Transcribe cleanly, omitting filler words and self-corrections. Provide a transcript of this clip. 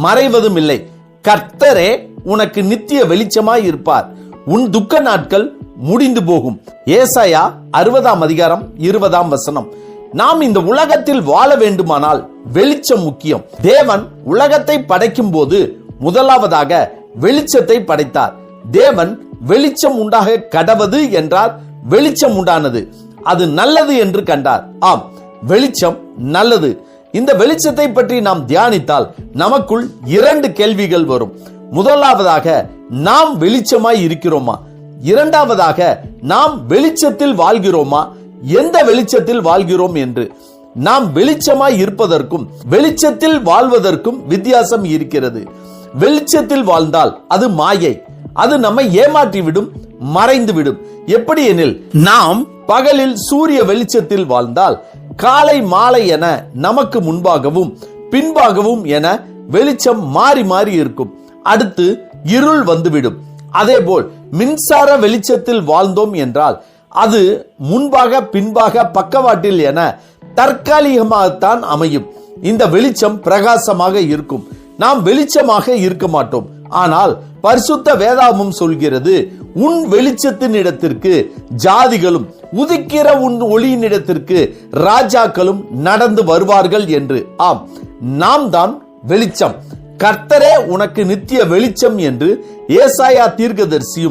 மறைவதும் இல்லை. கர்த்தரே உனக்கு நித்திய வெளிச்சமாய் இருப்பார். உன் துக்க நாட்கள் முடிந்து போகும். ஏசாயா 60:20. நாம் இந்த உலகத்தில் வாழ வேண்டுமானால் வெளிச்சம் முக்கியம். தேவன் உலகத்தை படைக்கும் போது முதலாவதாக வெளிச்சத்தை படைத்தார். தேவன் வெளிச்சம் உண்டாக கடவது என்றால் வெளிச்சம் உண்டானது. அது நல்லது என்று கண்டார். ஆம், வெளிச்சம் நல்லது. இந்த வெளிச்சத்தை பற்றி நாம் தியானித்தால் நமக்குள் 2 கேள்விகள் வரும். முதலாவதாக, நாம் வெளிச்சமாய் இருக்கிறோமா? இரண்டாவதாக, நாம் வெளிச்சத்தில் வாழ்கிறோமா? எந்த வெளிச்சத்தில் வாழ்கிறோம் என்று. நாம் வெளிச்சமாய் இருப்பதற்கும் வெளிச்சத்தில் வாழ்வதற்கும் வித்தியாசம் இருக்கிறது. வெளிச்சத்தில் வாழ்ந்தால் அது மாயை. அது நம்மை ஏமாற்றிவிடும், மறைந்துவிடும். எப்படி எனில், நாம் பகலில் சூரிய வெளிச்சத்தில் வாழ்ந்தால் காலை மாலை என நமக்கு முன்பாகவும் பின்பாகவும் என வெளிச்சம் மாறி மாறி இருக்கும். அடுத்து இருள் வந்துவிடும். அதேபோல் மின்சார வெளிச்சத்தில் வாழ்ந்தோம் என்றால் அது முன்பாக பின்பாக பக்கவாட்டில் என தற்காலிகமாகத்தான் அமையும். இந்த வெளிச்சம் பிரகாசமாக இருக்கும். நாம் வெளிச்சமாக இருக்க மாட்டோம். ஆனால் பரிசுத்த வேதாகமம் சொல்கிறது, உன் வெளிச்சத்தின் இடத்திற்கு ஜாதிகளும் உதிக்கிற உன் ஒளியினிடத்திற்கு ராஜாக்களும் நடந்து வருவார்கள் என்று. ஆம், நாம் தான் வெளிச்சம். கர்த்தரே உனக்கு நித்திய வெளிச்சம் என்று ஏசாயா தீர்க்கதரிசியும்